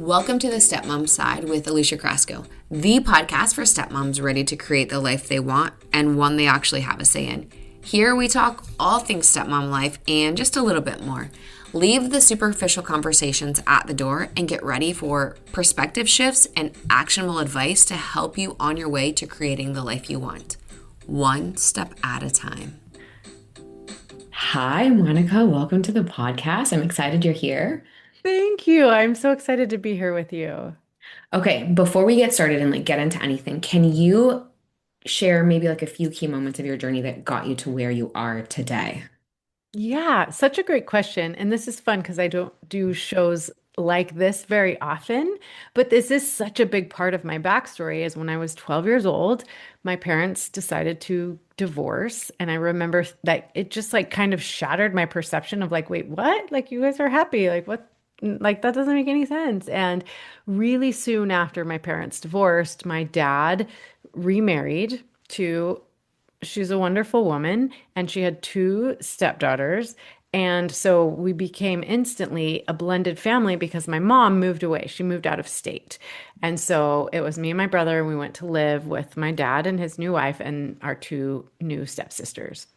Welcome to the Stepmom Side with Alicia, the podcast for stepmoms ready to create the life they want and one they actually have a say in. Here we talk all things stepmom life and just a little bit more. Leave the superficial conversations at the door and get ready for perspective shifts and actionable advice to help you on your way to creating the life you want, one step at a time. Hi, Monica. Welcome to the podcast. I'm excited you're here. Thank you. I'm so excited to be here with you. Okay, before we get started and get into anything, can you share maybe a few key moments of your journey that got you to where you are today? Yeah, such a great question. And this is fun because I don't do shows like this very often, but this is such a big part of my backstory is when I was 12 years old, my parents decided to divorce. And I remember that it just kind of shattered my perception of wait, what? You guys are happy. What? That doesn't make any sense. And really soon after my parents divorced, my dad remarried to she's a wonderful woman, and she had two stepdaughters. And so we became instantly a blended family because my mom moved away. She moved out of state. And so it was me and my brother, and we went to live with my dad and his new wife and our two new stepsisters.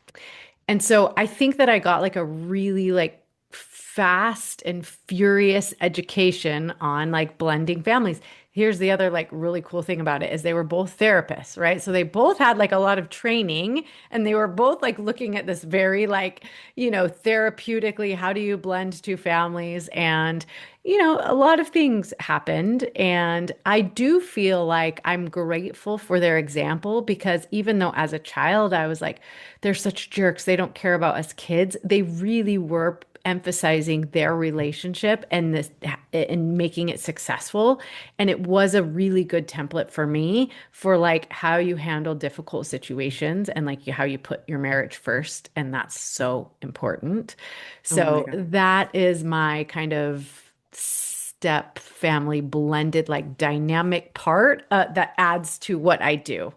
And so I think that I got a really fast and furious education on blending families. Here's the other really cool thing about it is they were both therapists, right? So they both had a lot of training, and they were both looking at this very therapeutically, how do you blend two families? And a lot of things happened, and I do feel like I'm grateful for their example because even though as a child I was they're such jerks, they don't care about us kids, they really were emphasizing their relationship and this and making it successful. And it was a really good template for me for how you handle difficult situations and how you put your marriage first. And that's so important. Oh my So God. that is my kind of step family blended dynamic part that adds to what I do.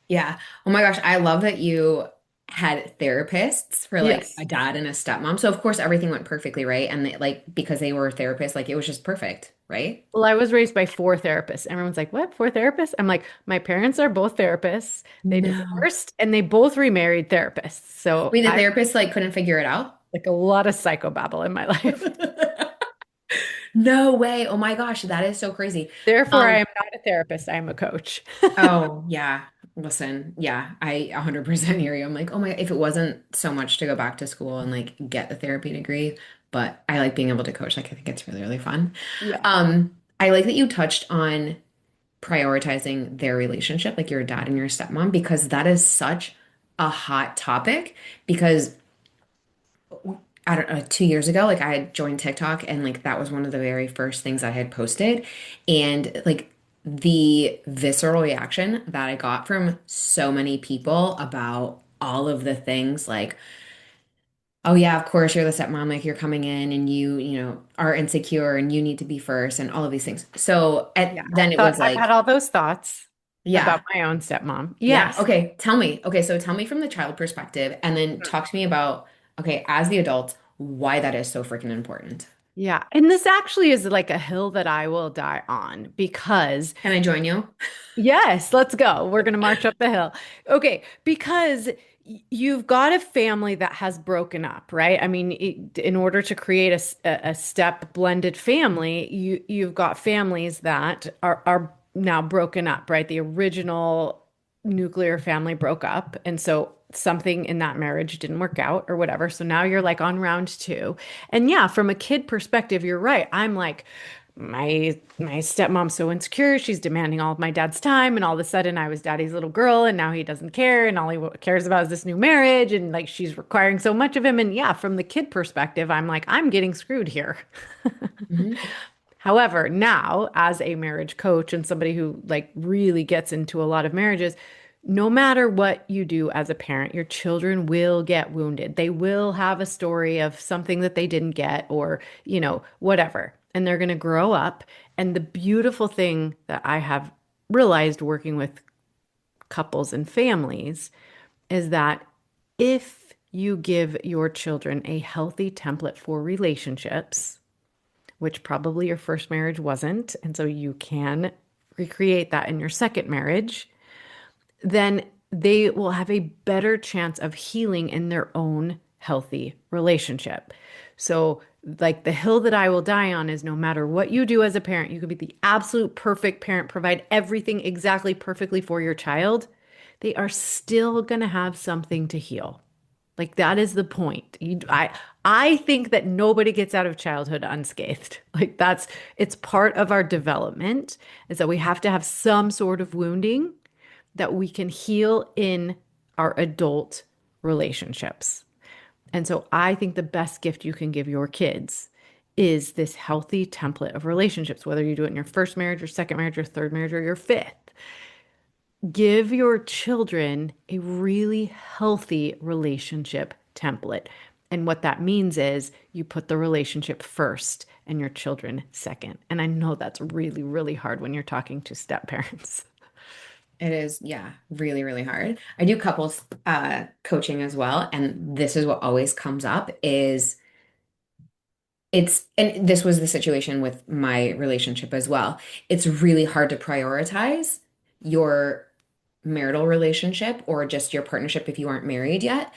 Yeah. Oh my gosh. I love that you had therapists for Yes. a dad and a stepmom. So of course everything went perfectly right. And they, because they were therapists, it was just perfect, right? Well, I was raised by four therapists. Everyone's like, what? Four therapists? I'm like, my parents are both therapists. They No. divorced and they both remarried therapists. So Wait, the I therapist couldn't figure it out? a lot of psychobabble in my life. No way. Oh my gosh, that is so crazy. Therefore, I Um, am not a therapist. I am a coach. oh yeah. Listen, yeah, I 100% hear you. I'm oh my, if it wasn't so much to go back to school and get the therapy degree, but I like being able to coach. I think it's really, really fun. Yeah. I like that you touched on prioritizing their relationship, your dad and your stepmom, because that is such a hot topic. Because I don't know, 2 years ago, I had joined TikTok and that was one of the very first things I had posted. And the visceral reaction that I got from so many people about all of the things oh yeah, of course you're the stepmom, you're coming in and you are insecure and you need to be first and all of these things. So Yeah. then it was I've had all those thoughts yeah. about my own stepmom. Yeah. Yes. Okay. Tell me. Okay. So tell me from the child perspective and then talk to me about, okay, as the adult, why that is so freaking important. Yeah. And this actually is a hill that I will die on because Can I join you? yes, let's go. We're going to march up the hill. Okay, because you've got a family that has broken up, right? I mean, in order to create a step blended family, you've got families that are now broken up, right? The original nuclear family broke up, and so something in that marriage didn't work out or whatever. So now you're on round two. And yeah, from a kid perspective, you're right. I'm my stepmom's so insecure. She's demanding all of my dad's time, and all of a sudden I was daddy's little girl, and now he doesn't care, and all he cares about is this new marriage, and she's requiring so much of him. And yeah, from the kid perspective, I'm getting screwed here. Hmm. However, now as a marriage coach and somebody who really gets into a lot of marriages, no matter what you do as a parent, your children will get wounded. They will have a story of something that they didn't get or, whatever. And they're going to grow up. And the beautiful thing that I have realized working with couples and families is that if you give your children a healthy template for relationships, which probably your first marriage wasn't, and so you can recreate that in your second marriage, then they will have a better chance of healing in their own healthy relationship. So, like the hill that I will die on is no matter what you do as a parent, you could be the absolute perfect parent, provide everything exactly perfectly for your child. They are still going to have something to heal. Like that is the point. I think that nobody gets out of childhood unscathed. Like it's part of our development is that we have to have some sort of wounding that we can heal in our adult relationships. And so I think the best gift you can give your kids is this healthy template of relationships, whether you do it in your first marriage, your second marriage, your third marriage, or your fifth. Give your children a really healthy relationship template. And what that means is you put the relationship first and your children second. And I know that's really, really hard when you're talking to step parents. It is, yeah, really, really hard. I do couples coaching as well, and this is what always comes up is and this was the situation with my relationship as well. It's really hard to prioritize your marital relationship or just your partnership if you aren't married yet,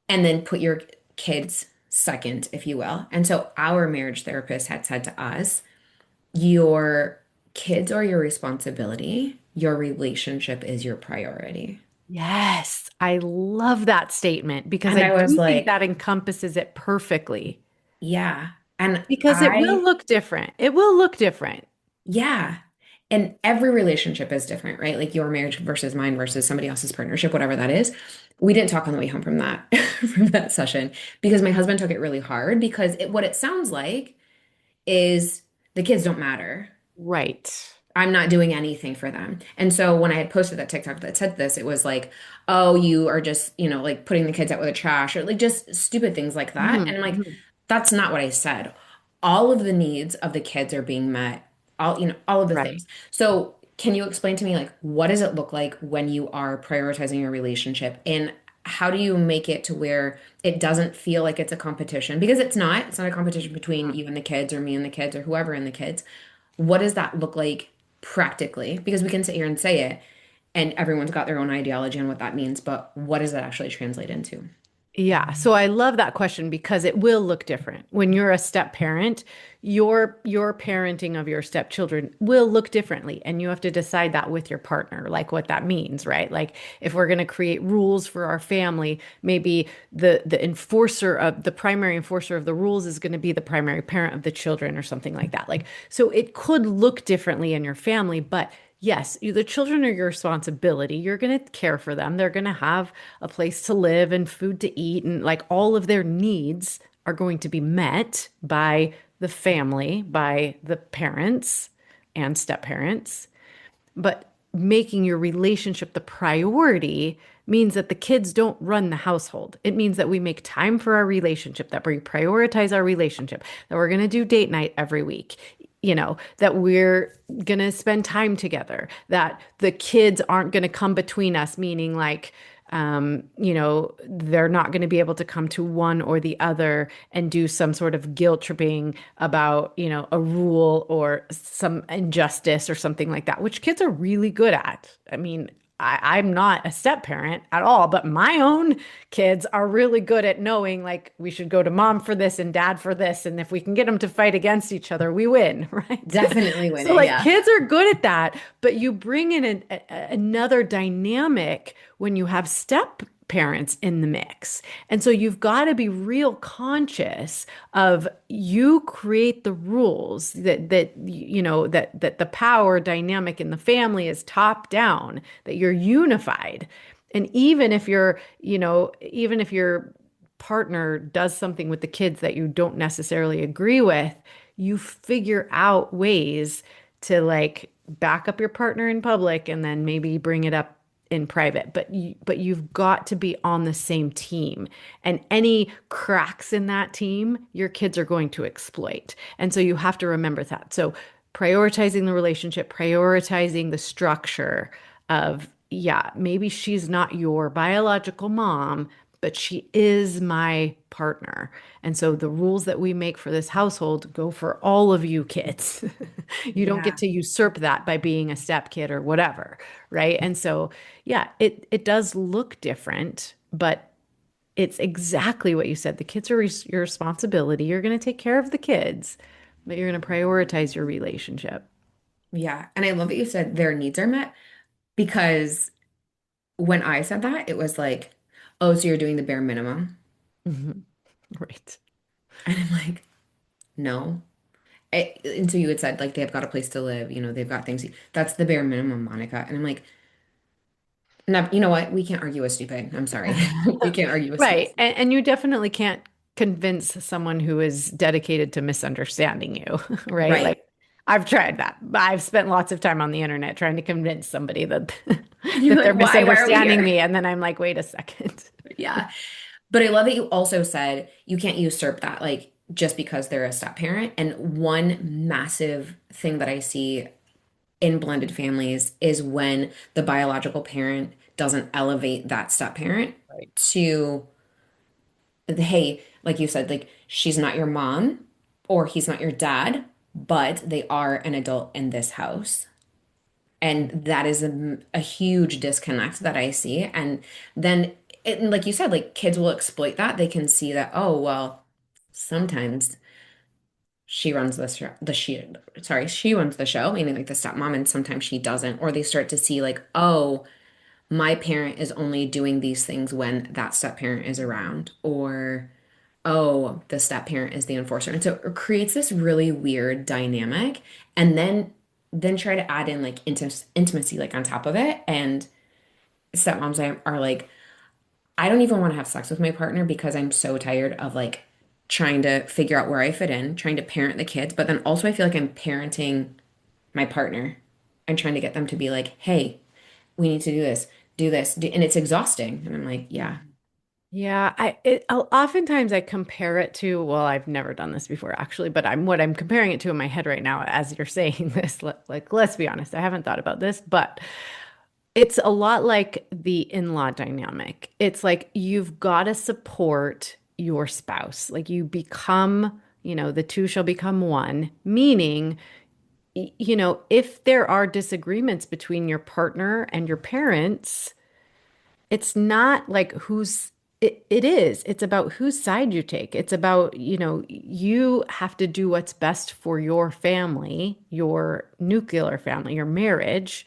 and then put your kids second, if you will. And so our marriage therapist had said to us, your kids are your responsibility, your relationship is your priority. Yes, I love that statement because And I I was do think like, that encompasses it perfectly. yeah. And Because it will look different. It will look different. yeah. And every relationship is different, right? Like your marriage versus mine versus somebody else's partnership, whatever that is. We didn't talk on the way home from that from that session because my husband took it really hard because what it sounds like is the kids don't matter. Right. I'm not doing anything for them. And so when I had posted that TikTok that said this, it was like, oh, you are just, like putting the kids out with the trash or like just stupid things like that. And Mhm, I'm like, mhm. that's not what I said. All of the needs of the kids are being met, all of the Right. things. So can you explain to me like what does it look like when you are prioritizing your relationship and how do you make it to where it doesn't feel like it's a competition? Because it's not a competition between you and the kids or me and the kids or whoever and the kids. What does that look like practically? Because we can sit here and say it, and everyone's got their own ideology on what that means, but what does that actually translate into? Yeah, so I love that question because it will look different. When you're a step parent, your parenting of your stepchildren will look differently and you have to decide that with your partner, like what that means, right? Like if we're going to create rules for our family, maybe the primary enforcer of the rules is going to be the primary parent of the children or something like that. Like so it could look differently in your family, but yes, the children are your responsibility. You're going to care for them. They're going to have a place to live and food to eat, and like all of their needs are going to be met by the family, by the parents and step parents. But making your relationship the priority means that the kids don't run the household. It means that we make time for our relationship, that we prioritize our relationship, that we're going to do date night every week, that we're going to spend time together, that the kids aren't going to come between us, meaning like, they're not going to be able to come to one or the other and do some sort of guilt tripping about, a rule or some injustice or something like that, which kids are really good at. I mean, I'm not a step parent at all, but my own kids are really good at knowing like we should go to mom for this and dad for this. And if we can get them to fight against each other, we win, right? Definitely So winning, like yeah. kids are good at that, but you bring in another dynamic when you have step parents in the mix. And so you've got to be real conscious of you create the rules that the power dynamic in the family is top down, that you're unified. And even if your partner does something with the kids that you don't necessarily agree with, you figure out ways to like back up your partner in public and then maybe bring it up in private. But you've got to be on the same team. And any cracks in that team, your kids are going to exploit. And so you have to remember that. So prioritizing the relationship, prioritizing the structure of, yeah, maybe she's not your biological mom, but she is my partner. And so the rules that we make for this household go for all of you kids. You don't get Yeah. to usurp that by being a step kid or whatever, right? And so, yeah, it does look different, but it's exactly what you said. The kids are your responsibility. You're going to take care of the kids, but you're going to prioritize your relationship. Yeah. And I love that you said their needs are met because when I said that, it was like, oh, so you're doing the bare minimum. Mhm. Right. And I'm like, no. And so you had said, like, they've got a place to live, they've got things. That's the bare minimum, Monica. And I'm like, no, you know what? We can't argue with stupid. I'm sorry. We can't argue with stupid. Right. And you definitely can't convince someone who is dedicated to misunderstanding you, right? Like Right. I've tried that. I've spent lots of time on the internet trying to convince somebody that And you're that like, they're why are we misunderstanding here? me. And then I'm like, wait a second. Yeah. But I love that you also said you can't usurp that, like, just because they're a step parent. And one massive thing that I see in blended families is when the biological parent doesn't elevate that step parent Right. to, hey, like you said, like, she's not your mom or he's not your dad, but they are an adult in this house. And that is a huge disconnect that I see. And then, like you said, like kids will exploit that. They can see that, oh, well, sometimes she runs the show, she runs the show, meaning like the stepmom, and sometimes she doesn't. Or they start to see like, oh, my parent is only doing these things when that step parent is around, or oh, the step parent is the enforcer. And so it creates this really weird dynamic. And then try to add in like intimacy like on top of it. And stepmoms are like, I don't even want to have sex with my partner because I'm so tired of like trying to figure out where I fit in, trying to parent the kids, but then also I feel like I'm parenting my partner and trying to get them to be like, hey, we need to do this, and it's exhausting. And I'm like, yeah. Yeah, oftentimes I compare it to, well, I've never done this before actually, but I'm comparing it to in my head right now as you're saying this. Like, let's be honest, I haven't thought about this, but it's a lot like the in-law dynamic. It's like you've got to support your spouse. Like you become, the two shall become one, meaning, if there are disagreements between your partner and your parents, it's not like it is. It's about whose side you take. It's about, you have to do what's best for your family, your nuclear family, your marriage,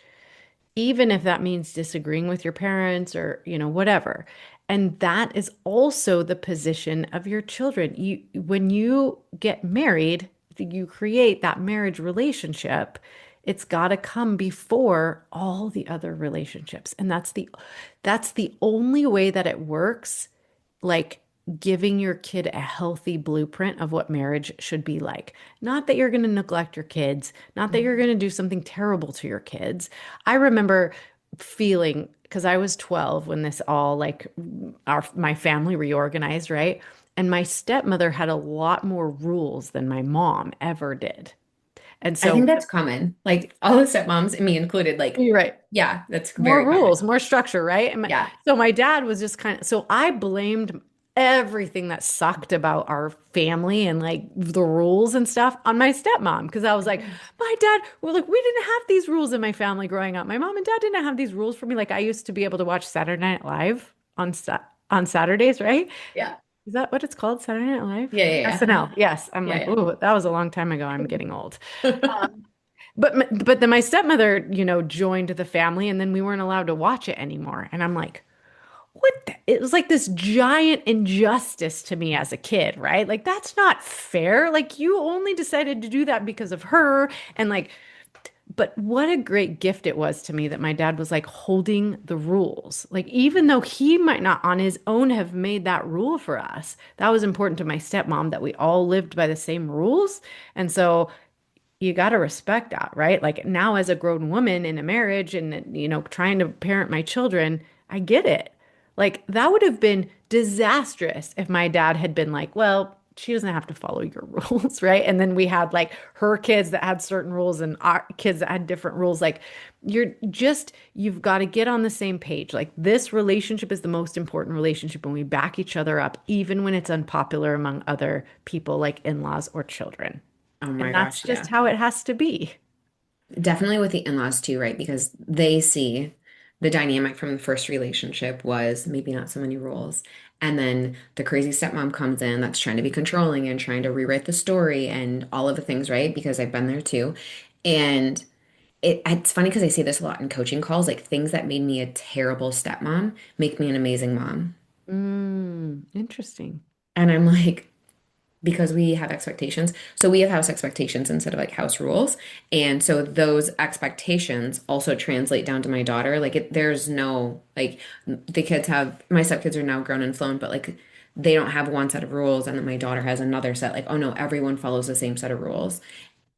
even if that means disagreeing with your parents or, whatever. And that is also the position of your children. When you get married, you create that marriage relationship. It's got to come before all the other relationships. And that's the only way that it works, like giving your kid a healthy blueprint of what marriage should be like. Not that you're going to neglect your kids, not that you're going to do something terrible to your kids. I remember feeling, because I was 12 when this all like my family reorganized, right? And my stepmother had a lot more rules than my mom ever did. And I think so that's common. Like all the stepmoms, and me included, like, you're right. yeah, that's More very common. rules, more structure, right? Yeah. So my dad was just so I blamed everything that sucked about our family and like the rules and stuff on my stepmom because I was like, my dad, well, like we didn't have these rules in my family growing up. My mom and dad didn't have these rules for me. Like I used to be able to watch Saturday Night Live on Saturdays, right? Yeah. Is that what it's called? Saturday Night Live? Yeah, yeah, SNL. Yes. I'm like, yeah. oh, that was a long time ago. I'm getting old. Yeah. Um, but then my stepmother, joined the family and then we weren't allowed to watch it anymore. And I'm like, it was like this giant injustice to me as a kid, right? Like that's not fair. Like you only decided to do that because of her and like but what a great gift it was to me that my dad was like holding the rules. Like even though he might not on his own have made that rule for us, that was important to my stepmom that we all lived by the same rules. And so you got to respect that, right? Like now as a grown woman in a marriage and trying to parent my children, I get it. Like that would have been disastrous if my dad had been like, well, she doesn't have to follow your rules, right? And then we had like her kids that had certain rules and our kids that had different rules. Like you've got to get on the same page. Like this relationship is the most important relationship and we back each other up, even when it's unpopular among other people like in-laws or children. Oh my And that's gosh, just yeah. how it has to be. Definitely with the in-laws too, right? Because they see the dynamic from the first relationship was maybe not so many rules. And then the crazy stepmom comes in that's trying to be controlling and trying to rewrite the story and all of the things, right? Because I've been there too. And it's funny because I say this a lot in coaching calls, like things that made me a terrible stepmom make me an amazing mom. Interesting. And I'm like, because we have expectations. So we have house expectations instead of like house rules. And so those expectations also translate down to my daughter. Like there's no like the kids have my stepkids are now grown and flown, but like they don't have one set of rules and then my daughter has another set. Like, oh no, everyone follows the same set of rules,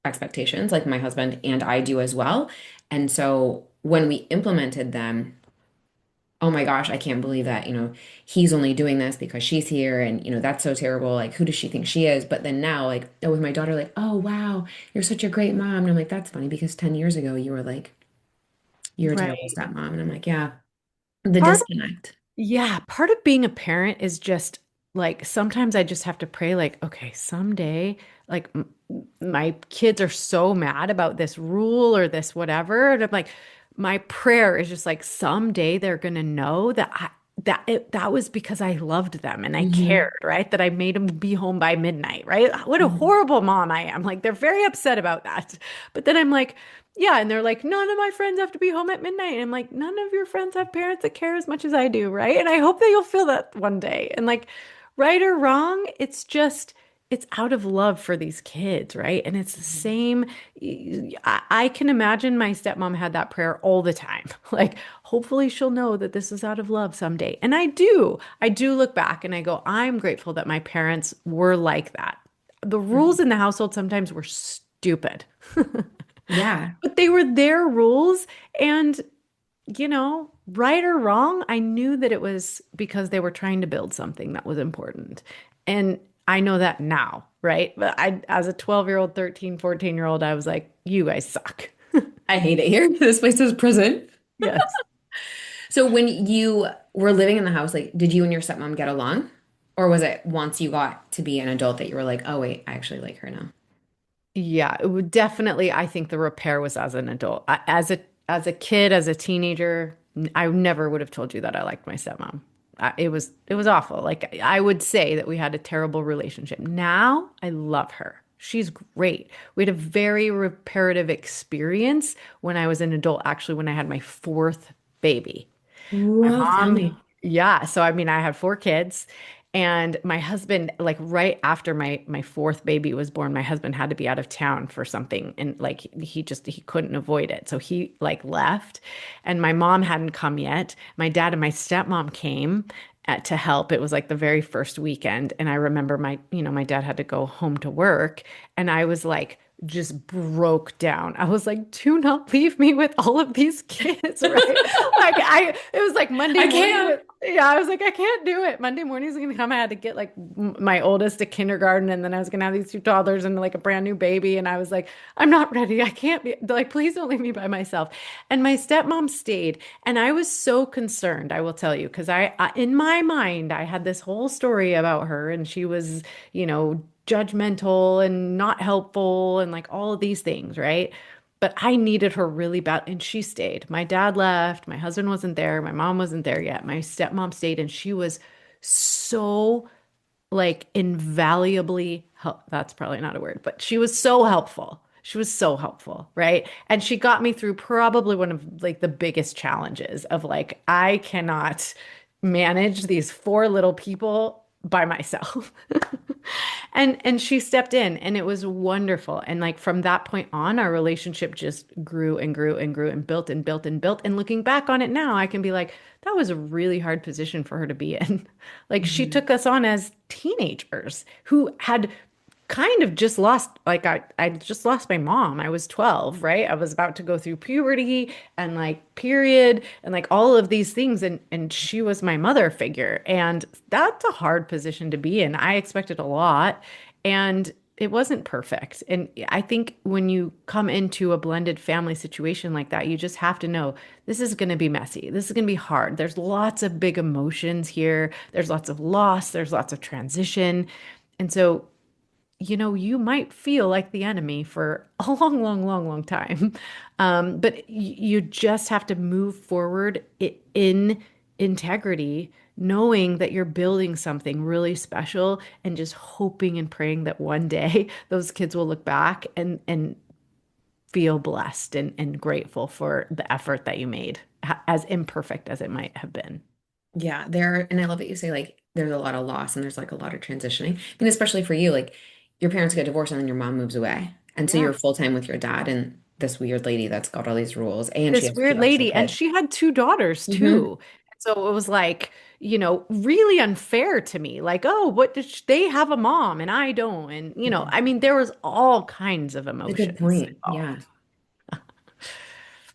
expectations, like my husband and I do as well. And so when we implemented them, oh my gosh, I can't believe that, he's only doing this because she's here and, that's so terrible. Like, who does she think she is? But then now, like, with my daughter, like, oh, wow, you're such a great mom. And I'm like, that's funny because 10 years ago, you were like, you're a terrible Right. stepmom. And I'm like, yeah, the Part disconnect. Yeah, part of being a parent is just like sometimes I just have to pray, like, okay, someday, like my kids are so mad about this rule or this whatever. And I'm like, my prayer is just like someday they're gonna know that that was because I loved them and I Hmm. cared, right? That I made them be home by midnight, right? What a Hmm. horrible mom I am. Like they're very upset about that. But then I'm like, yeah, and they're like, none of my friends have to be home at midnight. And I'm like, none of your friends have parents that care as much as I do, right? And I hope that you'll feel that one day. And like, right or wrong, it's just, it's out of love for these kids, right? And it's the same. I can imagine my stepmom had that prayer all the time. Like, hopefully she'll know that this is out of love someday. And I do. I do look back and I go, I'm grateful that my parents were like that. The rules in the household sometimes were stupid. Yeah. But they were their rules. And, right or wrong, I knew that it was because they were trying to build something that was important. And I know that now, right? But as a 12-year-old, 13, 14-year-old, I was like, you guys suck. I hate it here. This place is prison. Yes. So when you were living in the house, like, did you and your stepmom get along? Or was it once you got to be an adult that you were like, oh, wait, I actually like her now? Yeah, it would definitely, I think the repair was as an adult. As a kid, as a teenager, I never would have told you that I liked my stepmom. It was awful. Like I would say that we had a terrible relationship. Now I love her. She's great. We had a very reparative experience when I was an adult, actually, when I had my fourth baby. My Whoa, tell mom, me. yeah. So I mean, I had four kids, and my husband, like right after my fourth baby was born, my husband had to be out of town for something, and like he couldn't avoid it, so he like left, and my mom hadn't come yet. My dad and my stepmom came. To help. It was like the very first weekend. And I remember my dad had to go home to work. And I was like, just broke down. I was like, do not leave me with all of these kids, right? It was like Monday I morning. can't. Yeah, I was like, I can't do it. Monday morning is gonna come. I had to get like my oldest to kindergarten, and then I was gonna have these two toddlers and like a brand new baby. And I was like, I'm not ready. I can't be like, please don't leave me by myself. And my stepmom stayed, and I was so concerned, I will tell you, because in my mind, I had this whole story about her, and she was, judgmental and not helpful and like all of these things, right? But I needed her really bad, and she stayed. My dad left, my husband wasn't there, my mom wasn't there yet. My stepmom stayed, and she was so like invaluably help. That's probably not a word, but she was so helpful. She was so helpful, right? And she got me through probably one of like the biggest challenges of like I cannot manage these four little people by myself. And she stepped in and it was wonderful. And like from that point on, our relationship just grew and grew and grew and built and built and built. And looking back on it now, I can be like, that was a really hard position for her to be in. Like she Mhm. took us on as teenagers who had kind of just lost, like I just lost my mom. I was 12, right? I was about to go through puberty and like period and like all of these things and she was my mother figure. And that's a hard position to be in. I expected a lot and it wasn't perfect. And I think when you come into a blended family situation like that, you just have to know this is going to be messy. This is going to be hard. There's lots of big emotions here. There's lots of loss. There's lots of transition. And so you might feel like the enemy for a long, long, long, long time. But you just have to move forward in integrity, knowing that you're building something really special and just hoping and praying that one day those kids will look back and feel blessed and grateful for the effort that you made, as imperfect as it might have been. Yeah, and I love that you say like there's a lot of loss and there's like a lot of transitioning. I mean, especially for you, like your parents get divorced and then your mom moves away. And so Yeah. you're full time with your dad and this weird lady that's got all these rules and she This has two weird extra lady, and kids. she had two daughters Hmm. too. So it was like, really unfair to me. Like, oh, what did they have a mom and I don't? And, I mean, there was all kinds of A good emotions point. Yeah. involved.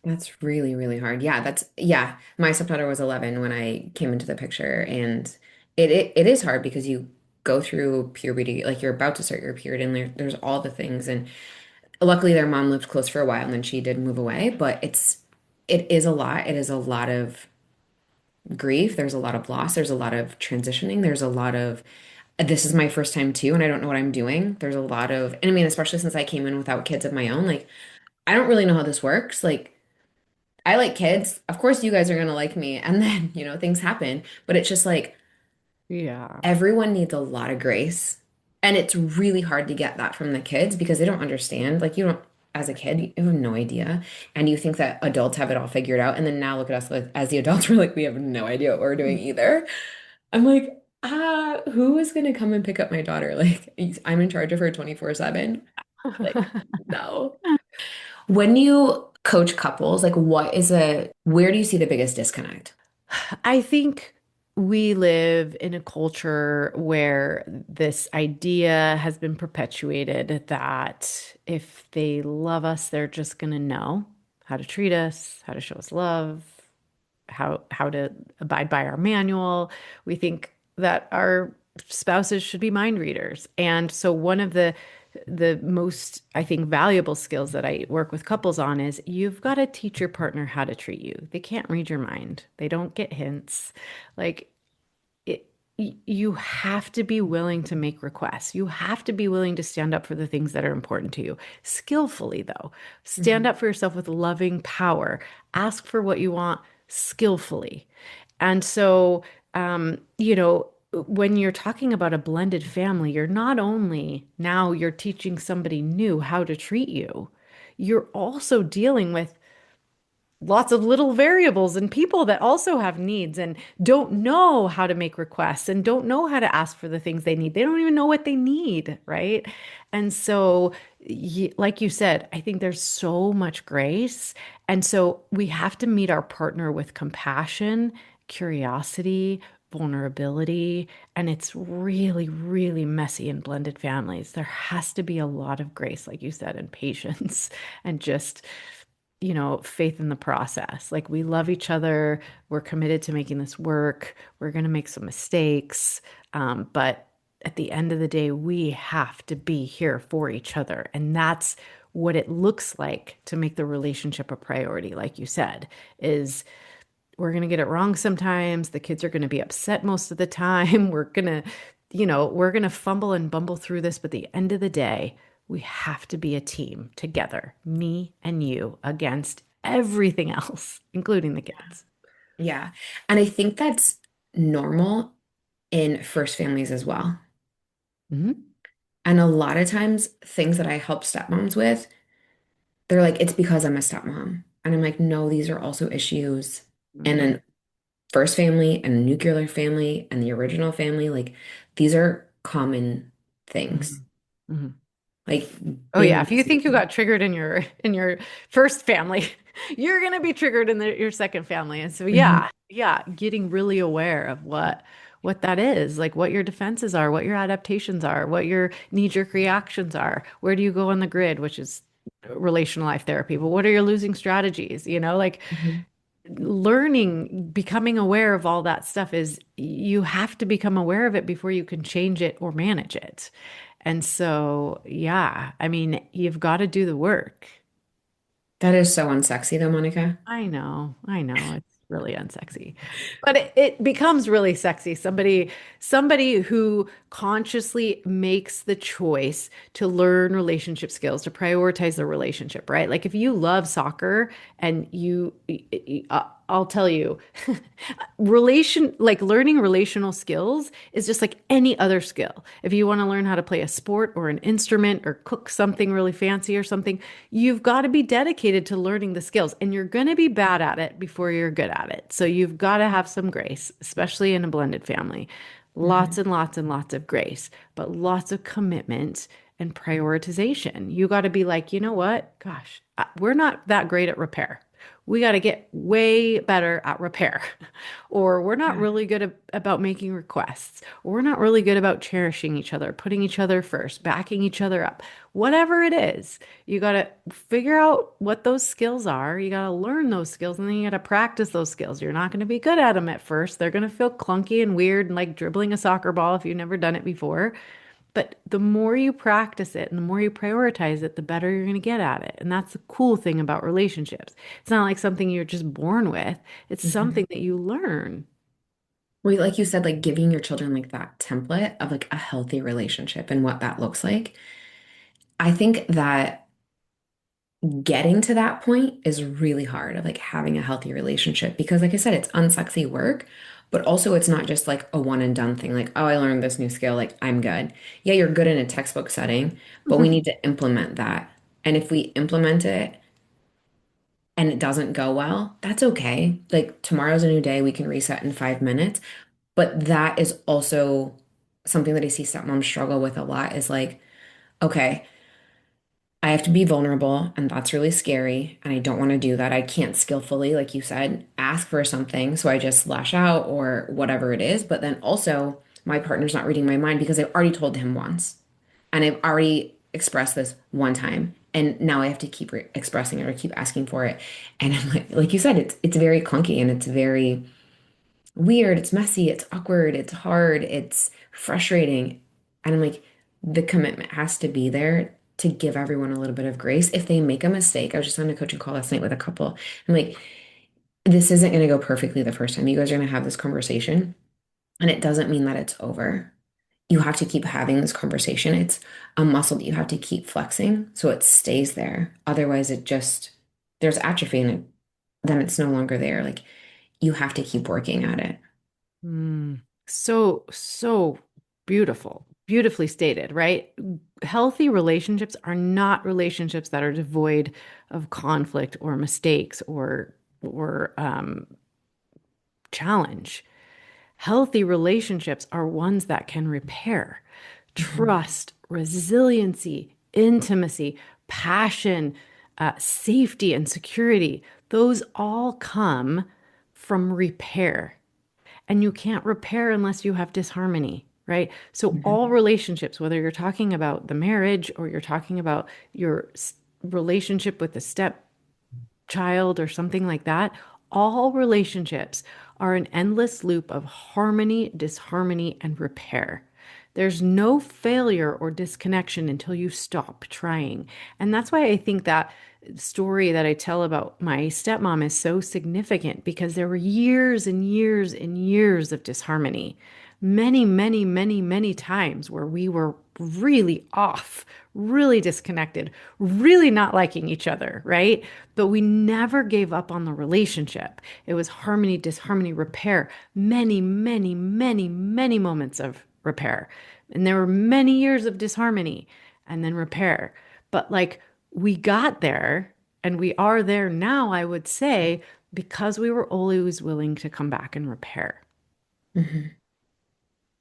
That's really, really hard. Yeah. My stepdaughter was 11 when I came into the picture, and it is hard because you go through puberty, like you're about to start your period, and there's all the things. And luckily, their mom lived close for a while, and then she did move away. But it is a lot. It is a lot of grief. There's a lot of loss. There's a lot of transitioning. There's a lot of this is my first time too, and I don't know what I'm doing. There's a lot of, and I mean, especially since I came in without kids of my own, like I don't really know how this works. Like I like kids. Of course, you guys are gonna like me. And then, things happen. But it's just like Yeah. everyone needs a lot of grace. And it's really hard to get that from the kids because they don't understand. Like, you don't, as a kid, you have no idea. And you think that adults have it all figured out. And then now look at us as the adults, we're like, we have no idea what we're doing either. I'm like, who is gonna come and pick up my daughter? Like, I'm in charge of her 24/7. Like, no. When you coach couples, like where do you see the biggest disconnect? I think we live in a culture where this idea has been perpetuated that if they love us, they're just going to know how to treat us, how to show us love, how to abide by our manual. We think that our spouses should be mind readers. And so one of the most, I think, valuable skills that I work with couples on is you've got to teach your partner how to treat you. They can't read your mind. They don't get hints. Like you have to be willing to make requests. You have to be willing to stand up for the things that are important to you. Skillfully, though. Stand Mhm. up for yourself with loving power. Ask for what you want skillfully. And so, when you're talking about a blended family, you're not only now you're teaching somebody new how to treat you, you're also dealing with lots of little variables and people that also have needs and don't know how to make requests and don't know how to ask for the things they need. They don't even know what they need, right? And so, like you said, I think there's so much grace. And so we have to meet our partner with compassion, curiosity, vulnerability. And it's really, really messy in blended families. There has to be a lot of grace, like you said, and patience and just faith in the process. Like we love each other. We're committed to making this work. We're going to make some mistakes. But at the end of the day, we have to be here for each other. And that's what it looks like to make the relationship a priority, like you said, is we're going to get it wrong sometimes. The kids are going to be upset most of the time. We're going to fumble and bumble through this, but at the end of the day, we have to be a team together, me and you against everything else, including the kids. Yeah. And I think that's normal in first families as well. Mhm. And a lot of times, things that I help stepmoms with, they're like, it's because I'm a stepmom. And I'm like, no, these are also issues in Mhm. a first family and a nuclear family and the original family. Like, these are common things. Mhm. Mhm. Like, Oh big yeah, if you messy think you things. got triggered in your first family, you're gonna be triggered in your second family. And so Mhm. yeah, getting really aware of what that is, like what your defenses are, what your adaptations are, what your knee-jerk reactions are. Where do you go on the grid, which is relational life therapy, but what are your losing strategies? Like Mhm. learning, becoming aware of all that stuff is you have to become aware of it before you can change it or manage it. And so, yeah, I mean, you've got to do the work. That is so unsexy though, Monica. I know, it's really unsexy. But it becomes really sexy. Somebody who consciously makes the choice to learn relationship skills, to prioritize the relationship, right? Like if you love soccer and I'll tell you, like learning relational skills is just like any other skill. If you want to learn how to play a sport or an instrument or cook something really fancy or something, you've got to be dedicated to learning the skills and you're going to be bad at it before you're good at it. So you've got to have some grace, especially in a blended family. Lots Mhm. and lots and lots of grace, but lots of commitment and prioritization. You got to be like, you know what? Gosh, we're not that great at repair. We got to get way better at repair. Or we're not Yeah. really good about making requests. Or we're not really good about cherishing each other, putting each other first, backing each other up. Whatever it is, you got to figure out what those skills are. You got to learn those skills and then you got to practice those skills. You're not going to be good at them at first. They're going to feel clunky and weird and like dribbling a soccer ball if you've never done it before. But the more you practice it and the more you prioritize it, the better you're going to get at it. And that's the cool thing about relationships. It's not like something you're just born with, it's Mhm. something that you learn. Well, like you said, like giving your children like that template of like a healthy relationship and what that looks like. I think that getting to that point is really hard of like having a healthy relationship because like I said, it's unsexy work, but also it's not just like a one and done thing. Like, oh, I learned this new skill, like I'm good. Yeah, you're good in a textbook setting, but we need to implement that. And if we implement it and it doesn't go well, that's okay. Like tomorrow's a new day, we can reset in 5 minutes. But that is also something that I see stepmoms struggle with a lot is like, okay, I have to be vulnerable, and that's really scary. And I don't want to do that. I can't skillfully, like you said, ask for something. So I just lash out or whatever it is. But then also, my partner's not reading my mind because I've already told him once. And I've already expressed this one time. And now I have to keep expressing it or keep asking for it. And I'm like you said, it's very clunky and it's very weird, it's messy, it's awkward, it's hard, it's frustrating. And I'm like, the commitment has to be there to give everyone a little bit of grace. If they make a mistake, I was just on a coaching call last night with a couple. I'm like, this isn't going to go perfectly the first time. You guys are going to have this conversation, and it doesn't mean that it's over. You have to keep having this conversation. It's a muscle that you have to keep flexing so it stays there. Otherwise, it just, there's atrophy and then it's no longer there. Like, you have to keep working at it. Mm. So beautiful, beautifully stated, right? Healthy relationships are not relationships that are devoid of conflict or mistakes or challenge. Healthy relationships are ones that can repair. Mhm. Trust, resiliency, intimacy, passion, safety, and security. Those all come from repair. And you can't repair unless you have disharmony, right? So, all Mhm. relationships, whether you're talking about the marriage or you're talking about your relationship with the stepchild or something like that, all relationships are an endless loop of harmony, disharmony, and repair. There's no failure or disconnection until you stop trying. And that's why I think that story that I tell about my stepmom is so significant because there were years and years and years of disharmony. Many, many, many, many times where we were really off, really disconnected, really not liking each other, right? But we never gave up on the relationship. It was harmony, disharmony, repair. Many, many, many, many moments of repair. And there were many years of disharmony and then repair. But like we got there and we are there now, I would say, because we were always willing to come back and repair. Mhm.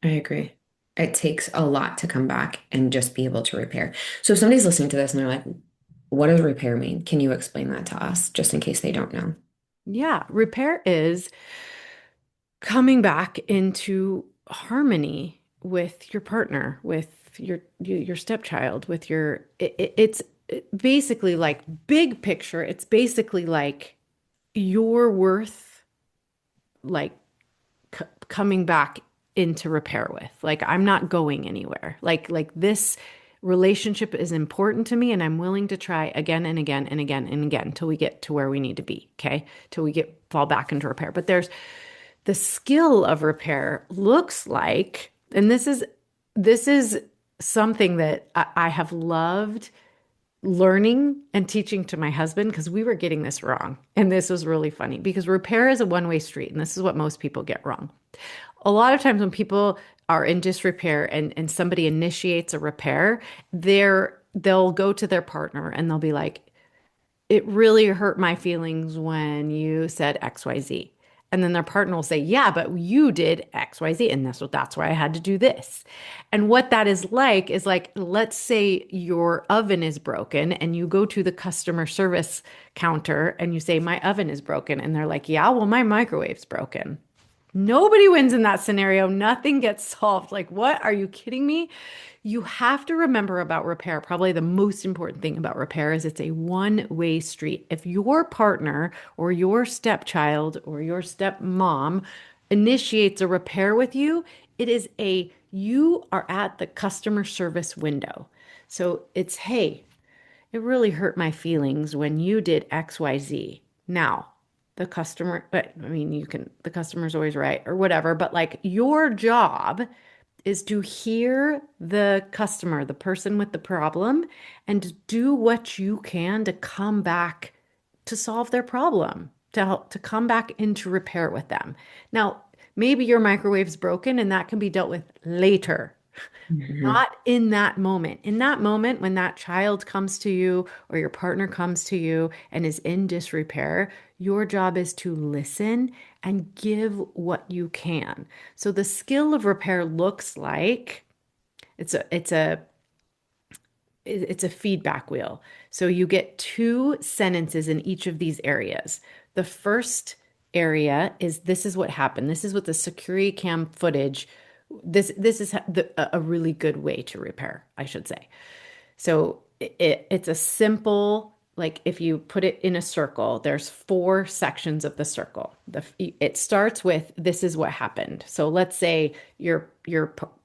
I agree. It takes a lot to come back and just be able to repair. So if somebody's listening to this and they're like, what does repair mean? Can you explain that to us, just in case they don't know? Yeah, repair is coming back into harmony with your partner, with your stepchild, with it's basically like big picture. It's basically like your worth, like coming back into repair with. Like I'm not going anywhere. Like this relationship is important to me and I'm willing to try again and again and again and again until we get to where we need to be, okay? Till we get fall back into repair. But there's the skill of repair looks like, and this is something that I have loved learning and teaching to my husband because we were getting this wrong. And this was really funny because repair is a one-way street, and this is what most people get wrong. A lot of times when people are in disrepair and somebody initiates a repair, they'll go to their partner and they'll be like, it really hurt my feelings when you said XYZ. And then their partner will say, yeah, but you did XYZ. And that's why I had to do this. And what that is like, let's say your oven is broken and you go to the customer service counter and you say, my oven is broken. And they're like, yeah, well, my microwave's broken. Nobody wins in that scenario. Nothing gets solved. Like, what? Are you kidding me? You have to remember about repair. Probably the most important thing about repair is it's a one-way street. If your partner or your stepchild or your stepmom initiates a repair with you, you are at the customer service window. So it's, hey, it really hurt my feelings when you did XYZ. Now, the customer, but I mean, the customer's always right or whatever, but like your job is to hear the customer, the person with the problem, and do what you can to come back to solve their problem, to help to come back into repair with them. Now, maybe your microwave's broken and that can be dealt with later. Mhm. Not in that moment. In that moment, when that child comes to you or your partner comes to you and is in disrepair, your job is to listen and give what you can. So the skill of repair looks like it's a it's a it's a feedback wheel. So you get two sentences in each of these areas. The first area is this is what happened. This is what the security cam footage. This is a really good way to repair, I should say. So it's a simple, like if you put it in a circle, there's four sections of the circle. It starts with this is what happened. So let's say your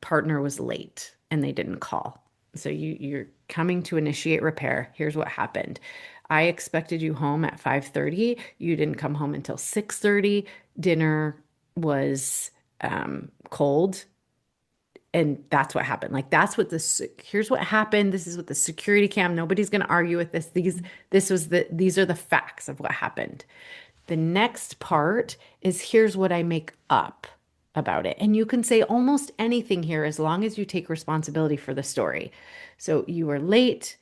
partner was late and they didn't call. So you're coming to initiate repair. Here's what happened. I expected you home at 5:30. You didn't come home until 6:30. Dinner was cold, and that's what happened. Like that's what here's what happened. This is what the security cam. Nobody's going to argue with this. These are the facts of what happened. The next part is here's what I make up about it. And you can say almost anything here as long as you take responsibility for the story. So you were late.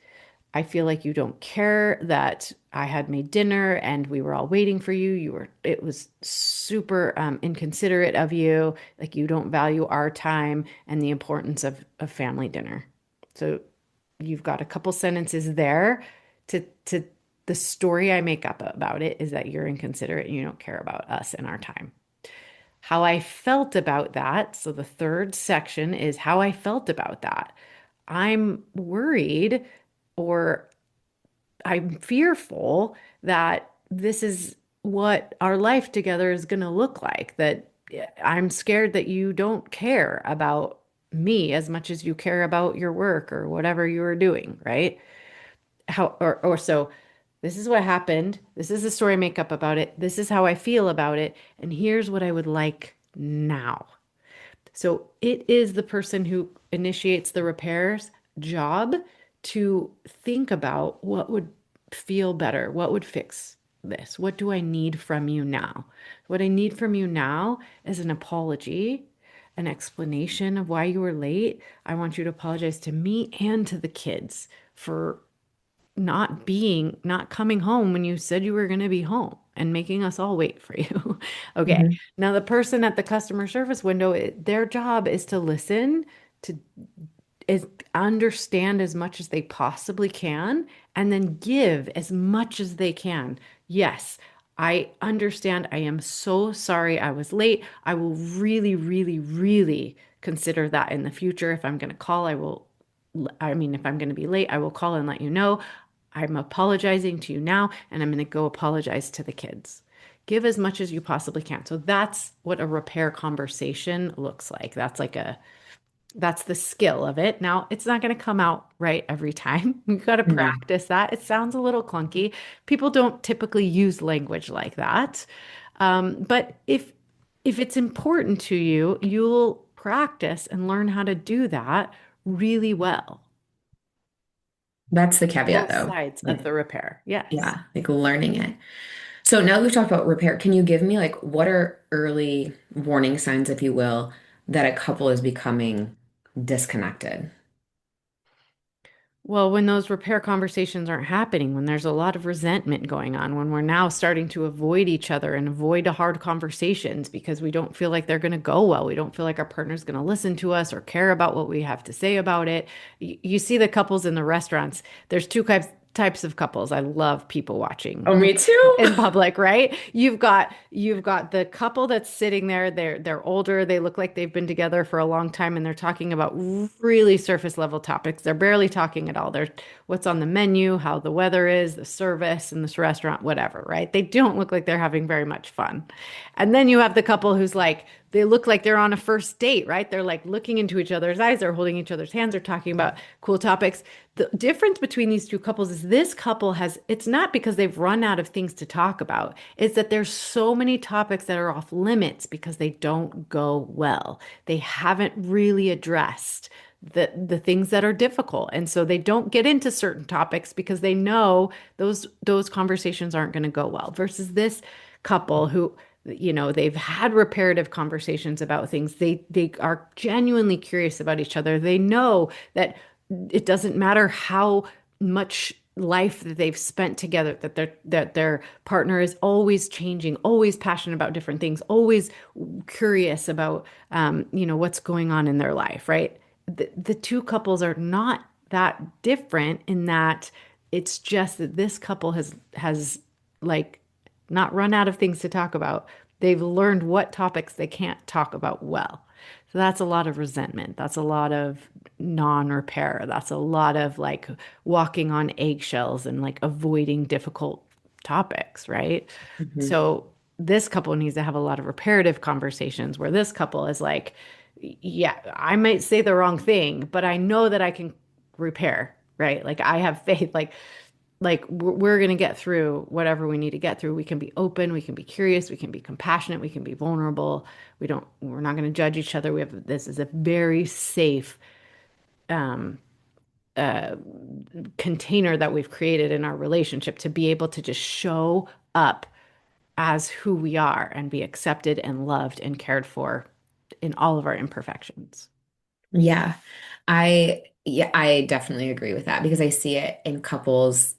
I feel like you don't care that I had made dinner and we were all waiting for you. It was super inconsiderate of you. Like you don't value our time and the importance of family dinner. So you've got a couple sentences there to the story I make up about it is that you're inconsiderate and you don't care about us and our time. How I felt about that. So the third section is how I felt about that. I'm worried or I'm fearful that this is what our life together is going to look like, that I'm scared that you don't care about me as much as you care about your work or whatever you are doing, right? Or so this is what happened. This is the story I make up about it. This is how I feel about it. And here's what I would like now. So it is the person who initiates the repairs job to think about what would feel better, what would fix this, what do I need from you now? What I need from you now is an apology, an explanation of why you were late. I want you to apologize to me and to the kids for not coming home when you said you were going to be home and making us all wait for you. Okay. Mhm. Now, the person at the customer service window, their job is to listen, to is understand as much as they possibly can, and then give as much as they can. Yes, I understand. I am so sorry I was late. I will really, really, really consider that in the future. If I'm going to call, I mean, if I'm going to be late, I will call and let you know. I'm apologizing to you now, and I'm going to go apologize to the kids. Give as much as you possibly can. So that's what a repair conversation looks like. That's the skill of it. Now, it's not going to come out right every time. You've got to No, practice that. It sounds a little clunky. People don't typically use language like that. But if it's important to you, you'll practice and learn how to do that really well. that's the caveat Both though. sides of Like, the repair. Yes. yeah, like learning it. So now that we've talked about repair, can you give me like what are early warning signs, if you will, that a couple is becoming disconnected? Well, when those repair conversations aren't happening, when there's a lot of resentment going on, when we're now starting to avoid each other and avoid hard conversations because we don't feel like they're going to go well, we don't feel like our partner's going to listen to us or care about what we have to say about it. You see the couples in the restaurants. There's two types of couples. I love people watching Oh, me too. in public, right? You've got the couple that's sitting there. They're older. They look like they've been together for a long time, and they're talking about really surface level topics. They're barely talking at all. They're what's on the menu, how the weather is, the service in this restaurant, whatever, right? They don't look like they're having very much fun. And then you have the couple who's like, they look like they're on a first date, right? They're like looking into each other's eyes, they're holding each other's hands, they're talking about cool topics. The difference between these two couples is this couple has, it's not because they've run out of things to talk about, it's that there's so many topics that are off limits because they don't go well. They haven't really addressed the things that are difficult. And so they don't get into certain topics because they know those conversations aren't going to go well versus this couple who they've had reparative conversations about things. They are genuinely curious about each other. They know that it doesn't matter how much life that they've spent together, that their partner is always changing, always passionate about different things, always curious about what's going on in their life, right? The two couples are not that different in that it's just that this couple has like not run out of things to talk about. They've learned what topics they can't talk about well. So that's a lot of resentment. That's a lot of non-repair. That's a lot of like walking on eggshells and like avoiding difficult topics, right? Mhm. So this couple needs to have a lot of reparative conversations where this couple is like, yeah, I might say the wrong thing, but I know that I can repair, right? Like I have faith, like we're going to get through whatever we need to get through. We can be open, we can be curious, we can be compassionate, we can be vulnerable. We're not going to judge each other. This is a very safe um, uh, container that we've created in our relationship to be able to just show up as who we are and be accepted and loved and cared for in all of our imperfections. Yeah. I definitely agree with that because I see it in couples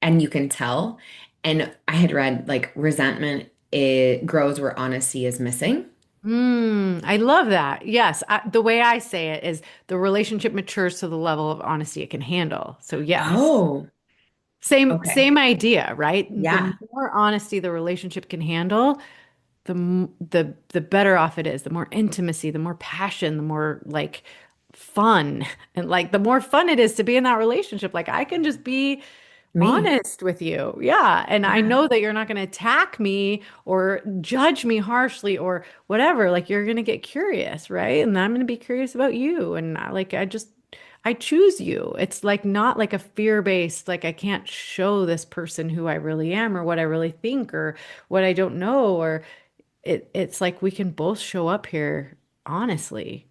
and you can tell. And I had read like resentment it grows where honesty is missing. I love that. Yes, the way I say it is the relationship matures to the level of honesty it can handle. So yes, Oh, okay. same idea, right? The Yeah, more honesty the relationship can handle, the better off it is. The more intimacy, the more passion, the more like fun, and like the more fun it is to be in that relationship. Like I can just be me. honest with you. Yeah. And I Yeah. know that you're not going to attack me or judge me harshly or whatever. Like you're going to get curious, right? And I'm going to be curious about you. And I choose you. It's like not like a fear-based, like I can't show this person who I really am or what I really think or what I don't know. Or it's like we can both show up here honestly.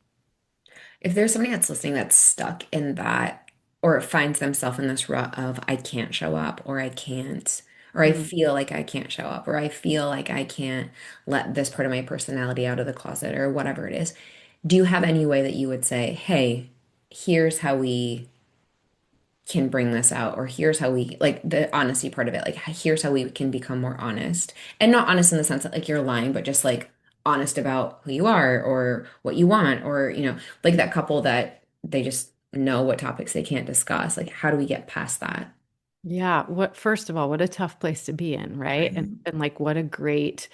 If there's somebody that's listening that's stuck in that or finds themselves in this rut of I can't show up or I can't or I Mm. feel like I can't show up or I feel like I can't let this part of my personality out of the closet or whatever it is, do you have any way that you would say, hey, here's how we can bring this out or here's how we like the honesty part of it like here's how we can become more honest and not honest in the sense that like you're lying but just like honest about who you are or what you want or like that couple that they just know what topics they can't discuss like how do we get past that? Yeah, what first of all, what a tough place to be in, right? Right. And like what a great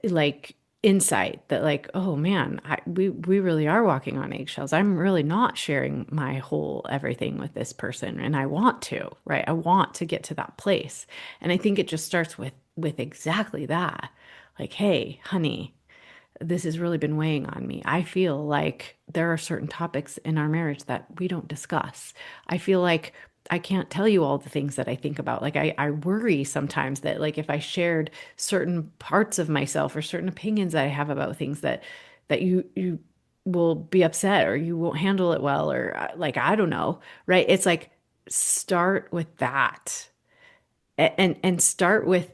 like insight that like, oh man, we really are walking on eggshells. I'm really not sharing my whole everything with this person and I want to, right? I want to get to that place. And I think it just starts with exactly that. Like, hey, honey, this has really been weighing on me. I feel like there are certain topics in our marriage that we don't discuss. I feel like I can't tell you all the things that I think about. Like I worry sometimes that like if I shared certain parts of myself or certain opinions that I have about things that you will be upset or you won't handle it well or like I don't know, right? It's like start with that and start with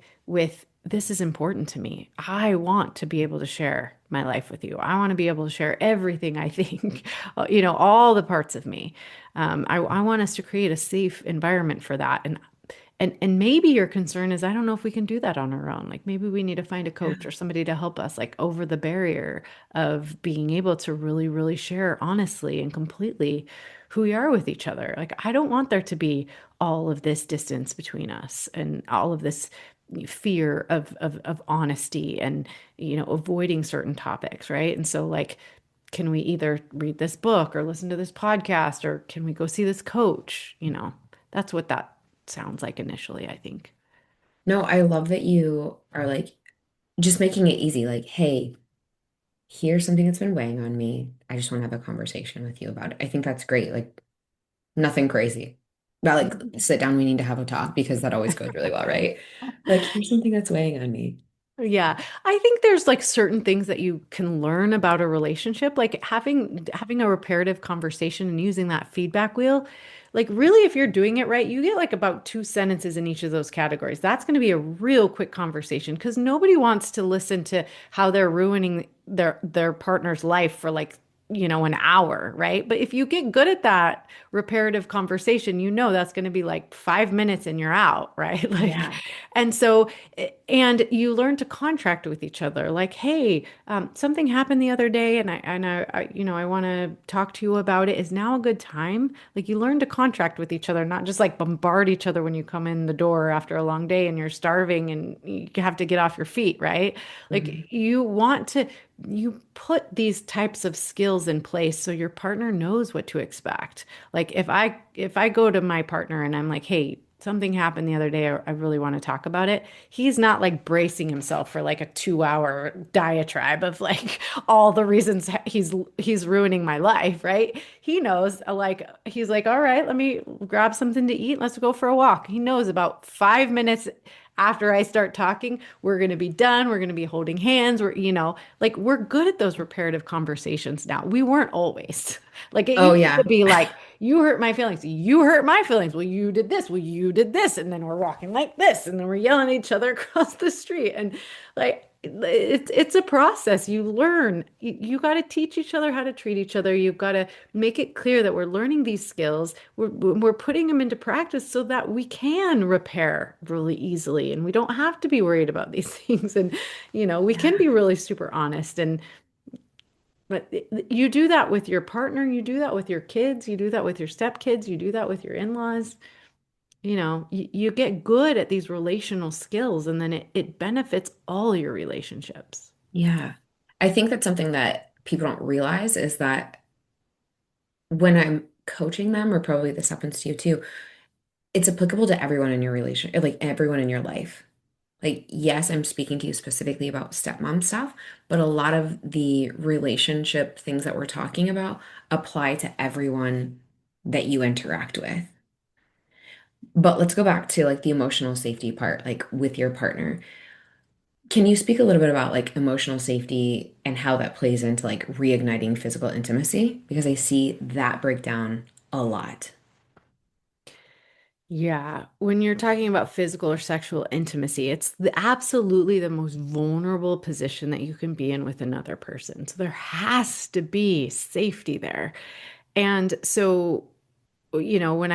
this is important to me. I want to be able to share my life with you. I want to be able to share everything I think, all the parts of me. I want us to create a safe environment for that. And maybe your concern is I don't know if we can do that on our own. Like maybe we need to find a Yeah. coach or somebody to help us like over the barrier of being able to really, really share honestly and completely who we are with each other. Like I don't want there to be all of this distance between us and all of this fear of honesty and avoiding certain topics, right? And so like can we either read this book or listen to this podcast or can we go see this coach? That's what that sounds like initially, I think. No, I love that you are like just making it easy. Like, hey, here's something that's been weighing on me. I just want to have a conversation with you about it. I think that's great. Like, nothing crazy. Not like sit down, we need to have a talk because that always goes really well, right? Like, here's something that's weighing on me. Yeah, I think there's like certain things that you can learn about a relationship, like having a reparative conversation and using that feedback wheel. Like really, if you're doing it right, you get like about 2 sentences in each of those categories. That's going to be a real quick conversation because nobody wants to listen to how they're ruining their partner's life for like an hour, right? But if you get good at that reparative conversation, that's going to be like 5 minutes and you're out, right? Like, Yeah. and so and you learn to contract with each other like hey something happened the other day and I want to talk to you about it. Is now a good time? Like you learn to contract with each other, not just like bombard each other when you come in the door after a long day and you're starving and you have to get off your feet, right? Mhm. Like you put these types of skills in place so your partner knows what to expect. Like if I go to my partner and I'm like, hey, something happened the other day, I really want to talk about it. He's not like bracing himself for like a 2 hour diatribe of like all the reasons he's ruining my life, right? He knows like he's like, all right, let me grab something to eat. Let's go for a walk. He knows about 5 minutes after I start talking, we're going to be done. We're going to be holding hands. Like we're good at those reparative conversations now. We weren't always. Like it Oh, used to yeah. be like, you hurt my feelings. You hurt my feelings. Well, you did this. Well, you did this. And then we're walking like this. And then we're yelling at each other across the street. And like, it's a process. You learn. You got to teach each other how to treat each other. You've got to make it clear that we're learning these skills. We're putting them into practice so that we can repair really easily. And we don't have to be worried about these things. And, we can be really super honest. But you do that with your partner, you do that with your kids, you do that with your stepkids, you do that with your in-laws. You get good at these relational skills and then it benefits all your relationships. Yeah. I think that's something that people don't realize is that when I'm coaching them, or probably this happens to you too, it's applicable to everyone in your relation, like everyone in your life. Like, yes, I'm speaking to you specifically about stepmom stuff, but a lot of the relationship things that we're talking about apply to everyone that you interact with. But let's go back to like the emotional safety part, like with your partner. Can you speak a little bit about like emotional safety and how that plays into like reigniting physical intimacy? Because I see that breakdown a lot. Yeah, when you're talking about physical or sexual intimacy, it's absolutely the most vulnerable position that you can be in with another person. So there has to be safety there. And so, when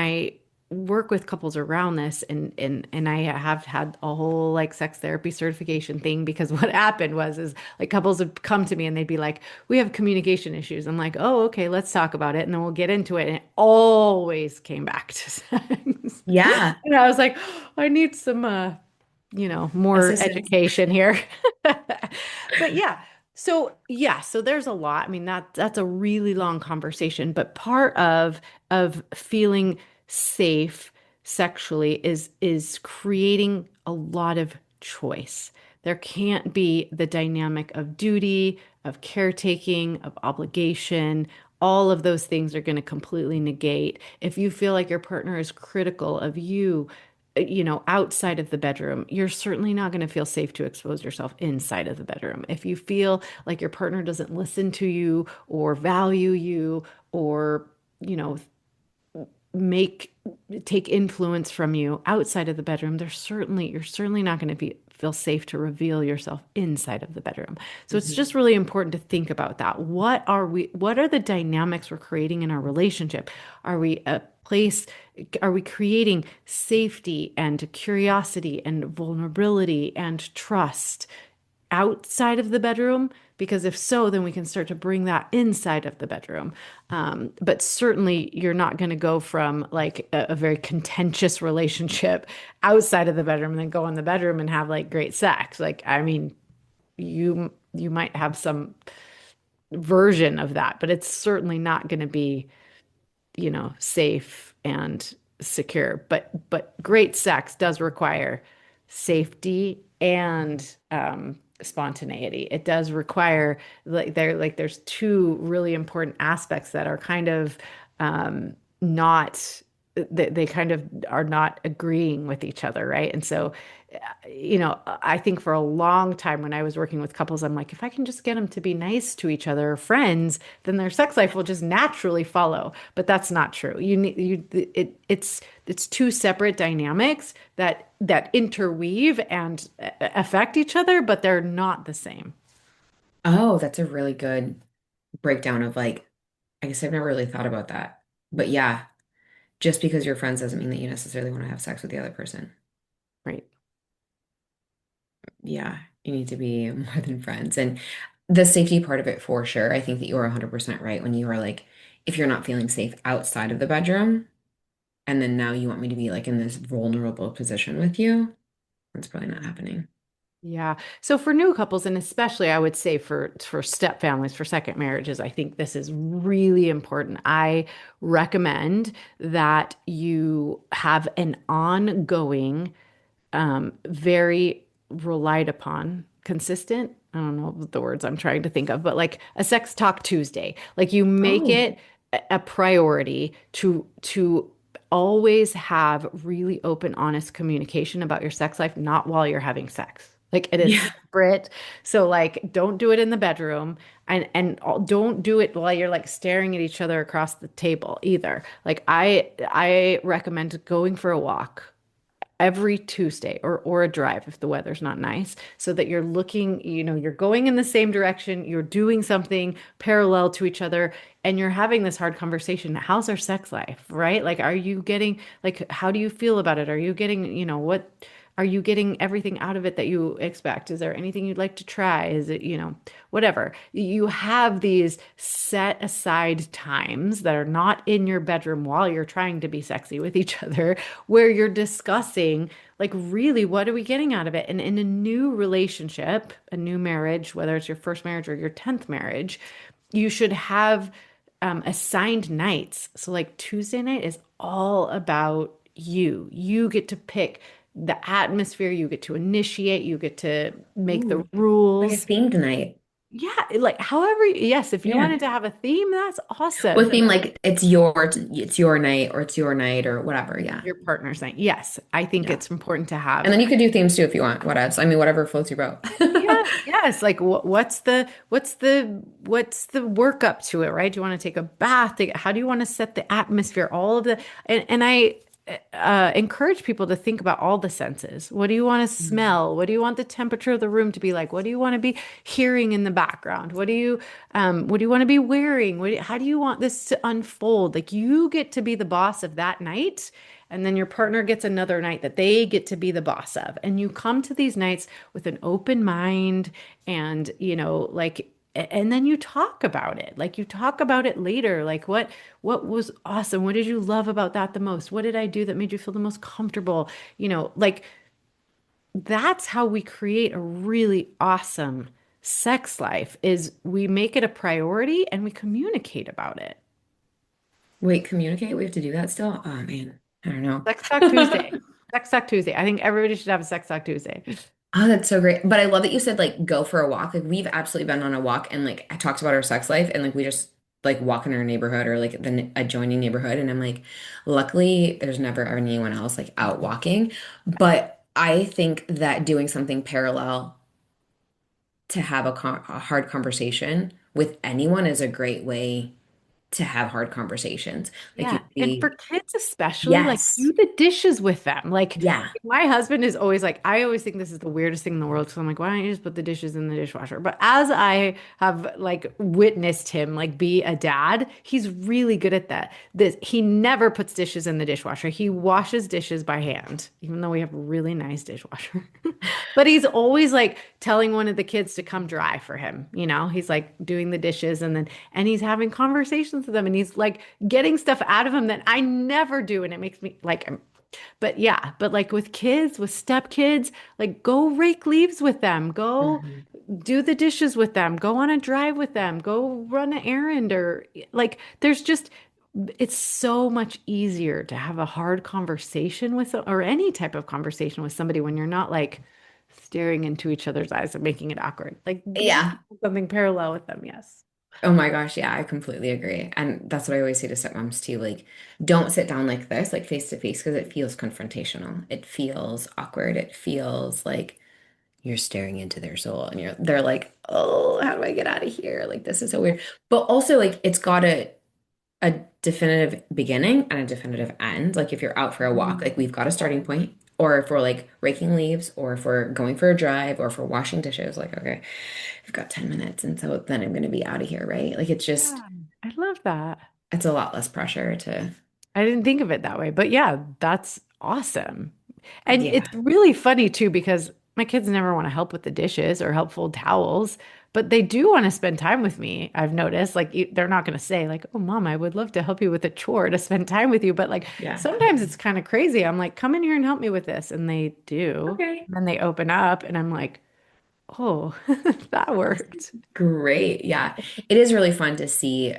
work with couples around this, and I have had a whole like sex therapy certification thing, because what happened was is like couples would come to me and they'd be like, we have communication issues. I'm like, oh, okay, let's talk about it, and then we'll get into it. And it always came back to sex. Yeah. And I was like, I need some more Assistance. education here. But so there's a lot. I mean, that's a really long conversation, but part of feeling safe sexually is creating a lot of choice. There can't be the dynamic of duty, of caretaking, of obligation. All of those things are going to completely negate if you feel like your partner is critical of you, outside of the bedroom. You're certainly not going to feel safe to expose yourself inside of the bedroom. If you feel like your partner doesn't listen to you or value you, or, you know, make take influence from you outside of the bedroom, you're certainly not going to feel safe to reveal yourself inside of the bedroom. So it's Mhm. just really important to think about that. What are the dynamics we're creating in our relationship? Are we a place, are we creating safety and curiosity and vulnerability and trust outside of the bedroom? Because if so, then we can start to bring that inside of the bedroom. But certainly, you're not going to go from like a very contentious relationship outside of the bedroom and then go in the bedroom and have like great sex. Like, I mean, you might have some version of that, but it's certainly not going to be, safe and secure. But great sex does require safety and spontaneity. It does require there's two really important aspects that are kind of not they kind of are not agreeing with each other, right? And so I think for a long time when I was working with couples, I'm like, if I can just get them to be nice to each other, or friends, then their sex life will just naturally follow. But that's not true. It's two separate dynamics that interweave and affect each other, but they're not the same. Oh, that's a really good breakdown of like, I guess I've never really thought about that. But yeah, just because you're friends doesn't mean that you necessarily want to have sex with the other person. Right. Yeah, you need to be more than friends. And the safety part of it for sure. I think that you are 100% right when you are like, if you're not feeling safe outside of the bedroom, and then now you want me to be like in this vulnerable position with you, that's probably not happening. Yeah. So for new couples, and especially I would say for step families, for second marriages, I think this is really important. I recommend that you have an ongoing, very relied upon, consistent. I don't know the words I'm trying to think of, but like a sex talk Tuesday. Like you make Oh, it a priority to always have really open, honest communication about your sex life, not while you're having sex. Like it is yeah. separate. So like don't do it in the bedroom, and don't do it while you're like staring at each other across the table either. Like I recommend going for a walk every Tuesday, or a drive if the weather's not nice, so that you're looking, you're going in the same direction, you're doing something parallel to each other, and you're having this hard conversation. How's our sex life, right? Like, are you getting, like, how do you feel about it? Are you getting, what are you getting everything out of it that you expect? Is there anything you'd like to try? Is it, whatever. You have these set aside times that are not in your bedroom while you're trying to be sexy with each other, where you're discussing, like, really, what are we getting out of it? And in a new relationship, a new marriage, whether it's your first marriage or your 10th marriage, you should have assigned nights. So, like, Tuesday night is all about you. You get to pick the atmosphere, you get to initiate, you get to make the Ooh, like a rules. themed night. Yeah, like however, yes, if you Yeah. wanted to have a theme, that's With awesome. theme like it's your night or it's your night or whatever. Yeah. Your partner's saying, yes, I think Yeah. it's important to And have. then you could do themes too if you want. What else? I mean, whatever floats your boat. Yes, yes. Like what's the work up to it, right? Do you want to take a bath? How do you want to set the atmosphere? All of the and I encourage people to think about all the senses. What do you want to Mhm. smell? What do you want the temperature of the room to be like? What do you want to be hearing in the background? What do you want to be wearing? How do you want this to unfold? Like you get to be the boss of that night, And then your partner gets another night that they get to be the boss of. And you come to these nights with an open mind and, and then you talk about it. Like you talk about it later. Like what was awesome? What did you love about that the most? What did I do that made you feel the most comfortable? Like that's how we create a really awesome sex life is we make it a priority and we communicate about it. Wait, communicate? We have to do that still? Oh man, I don't know. Sex Talk Tuesday. Sex Talk Tuesday. I think everybody should have a Sex Talk Tuesday. Oh, that's so great. But I love that you said like go for a walk. Like we've absolutely been on a walk and like I talked about our sex life and like we just like walk in our neighborhood or like the adjoining neighborhood and I'm like, luckily there's never anyone else like out walking. But I think that doing something parallel to have a hard conversation with anyone is a great way to have hard conversations. Like you Yeah. And see, for kids especially, like yes, do the dishes with them. Like yeah, my husband is always like, I always think this is the weirdest thing in the world. So I'm like, why don't you just put the dishes in the dishwasher? But as I have like witnessed him like be a dad, he's really good at that. He never puts dishes in the dishwasher. He washes dishes by hand, even though we have a really nice dishwasher. But he's always like telling one of the kids to come dry for him. He's like doing the dishes and he's having conversations with them and he's like getting stuff out of him that I never do. And it makes me like, but yeah, but like with kids, with step kids, like go rake leaves with them, go mhm. do the dishes with them, go on a drive with them, go run an errand or like it's so much easier to have a hard conversation with or any type of conversation with somebody when you're not like staring into each other's eyes and making it awkward. Like do Yeah. something parallel with them, yes. Oh my gosh, yeah, I completely agree. And that's what I always say to stepmoms too. Like, don't sit down like this, like face to face, because it feels confrontational. It feels awkward. It feels like you're staring into their soul and they're like, oh, how do I get out of here? Like this is so weird. But also like it's got a definitive beginning and a definitive end. Like if you're out for a walk, like we've got a starting point. Or if we're like raking leaves, or if we're going for a drive, or if we're washing dishes, like, okay, I've got 10 minutes. And so then I'm going to be out of here, right? Like it's just, Yeah, I love that. it's a lot less pressure to, I didn't think of it that way, but yeah, that's awesome. And it's yeah, really funny too because my kids never want to help with the dishes or help fold towels, but they do want to spend time with me. I've noticed like they're not going to say like, "Oh, mom, I would love to help you with a chore to spend time with you," but like yeah. sometimes it's kind of crazy. I'm like, "Come in here and help me with this." And they do. Okay. And then they open up and I'm like, "Oh, that worked." Great. Yeah. It is really fun to see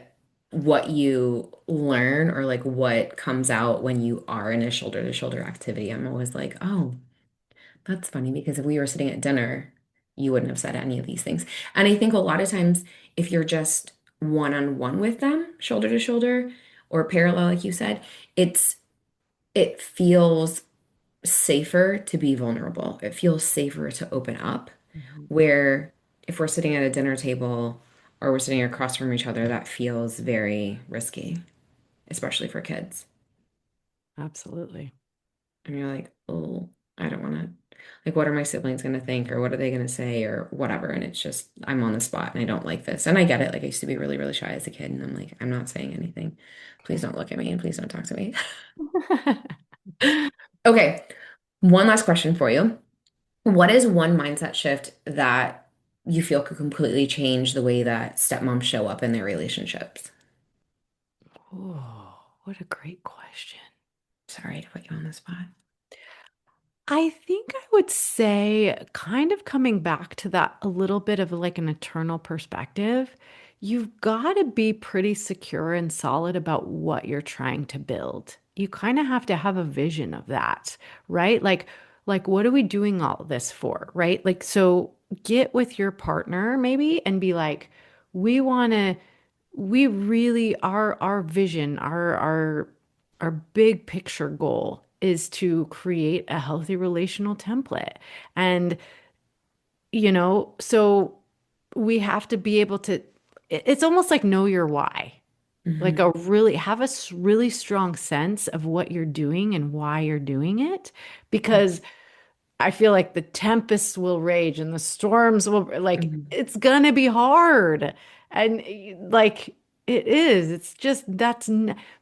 what you learn or like what comes out when you are in a shoulder to shoulder activity. I'm always like, oh, that's funny because if we were sitting at dinner, you wouldn't have said any of these things. And I think a lot of times, if you're just one on one with them, shoulder to shoulder or parallel, like you said, it feels safer to be vulnerable. It feels safer to open up. Mhm. Where if we're sitting at a dinner table or we're sitting across from each other, that feels very risky, especially for kids. Absolutely. And you're like, oh, I don't want to, like, what are my siblings going to think or what are they going to say or whatever? And it's just, I'm on the spot and I don't like this. And I get it. Like, I used to be really, really shy as a kid. And I'm like, I'm not saying anything. Please don't look at me and please don't talk to me. Okay. One last question for you. What is one mindset shift that you feel could completely change the way that stepmoms show up in their relationships? Oh, what a great question. Sorry to put you on the spot. I think I would say, kind of coming back to that a little bit of like an eternal perspective, you've got to be pretty secure and solid about what you're trying to build. You kind of have to have a vision of that, right? Like what are we doing all this for, right? Like so get with your partner maybe and be like, we want to we really our vision, our big picture goal is to create a healthy relational template. And so we have to be able to it's almost like know your why. Like Hmm. a really have a really strong sense of what you're doing and why you're doing it because I feel like the tempests will rage and the storms will like Hmm. it's gonna be hard. And like it is. It's just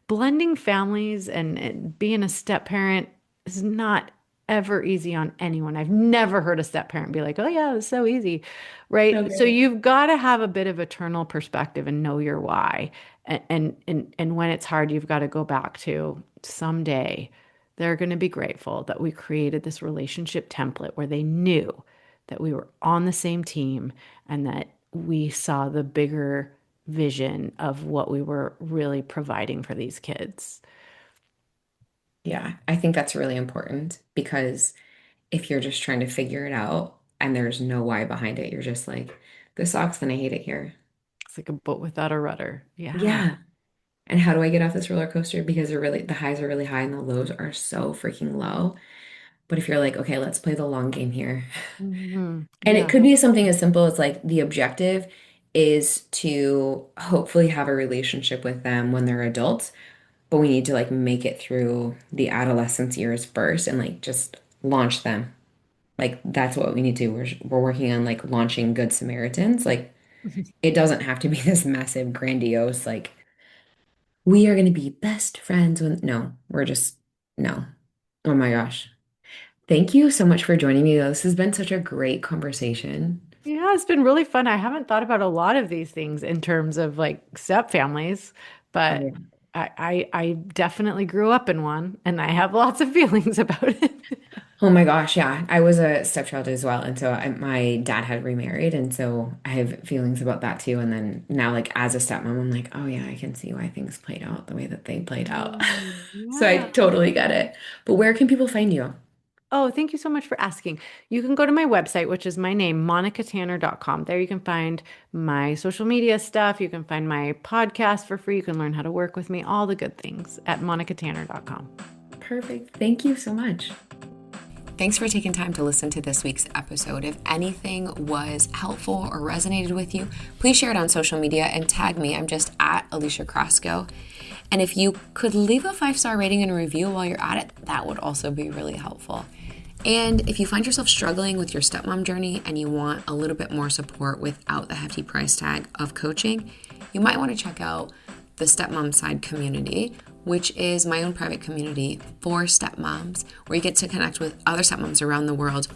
blending families and being a step parent is not ever easy on anyone. I've never heard a step parent be like, "Oh yeah, it's so easy." Right? So Okay. you've got to have a bit of eternal perspective and know your why. And when it's hard, you've got to go back to someday they're going to be grateful that we created this relationship template where they knew that we were on the same team and that we saw the bigger vision of what we were really providing for these kids. Yeah, I think that's really important because if you're just trying to figure it out and there's no why behind it, you're just like, this sucks and I hate it here. It's like a boat without a rudder. Yeah. Yeah. And how do I get off this roller coaster? Because the highs are really high and the lows are so freaking low. But if you're like, okay, let's play the long game here. And it Yeah. could be something as simple as like the objective is to hopefully have a relationship with them when they're adults, but we need to like make it through the adolescence years first and like just launch them. Like that's what we need to. We're working on like launching Good Samaritans. Like it doesn't have to be this massive, grandiose, like we are going to be best friends when no, we're just no. Oh my gosh. Thank you so much for joining me. This has been such a great conversation. Yeah, it's been really fun. I haven't thought about a lot of these things in terms of like step families, Oh, but yeah. I definitely grew up in one and I have lots of feelings about it. Oh my gosh, yeah. I was a stepchild as well. And so my dad had remarried. And so I have feelings about that too. And then now, like, as a stepmom, I'm like, oh yeah, I can see why things played out the way that they played out. So I Yeah. totally get it. But where can people find you? Oh, thank you so much for asking. You can go to my website, which is my name, monicatanner.com. There you can find my social media stuff. You can find my podcast for free. You can learn how to work with me, all the good things at monicatanner.com. Perfect. Thank you so much. Thanks for taking time to listen to this week's episode. If anything was helpful or resonated with you, please share it on social media and tag me. I'm just at Alicia Crosco. And if you could leave a 5-star rating and a review while you're at it, that would also be really helpful. And if you find yourself struggling with your stepmom journey and you want a little bit more support without the hefty price tag of coaching, you might want to check out the Stepmom Side community, which is my own private community for stepmoms, where you get to connect with other stepmoms around the world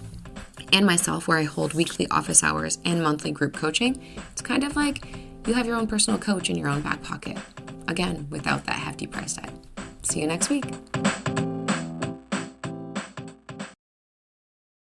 and myself, where I hold weekly office hours and monthly group coaching. It's kind of like you have your own personal coach in your own back pocket. Again, without that hefty price tag. See you next week.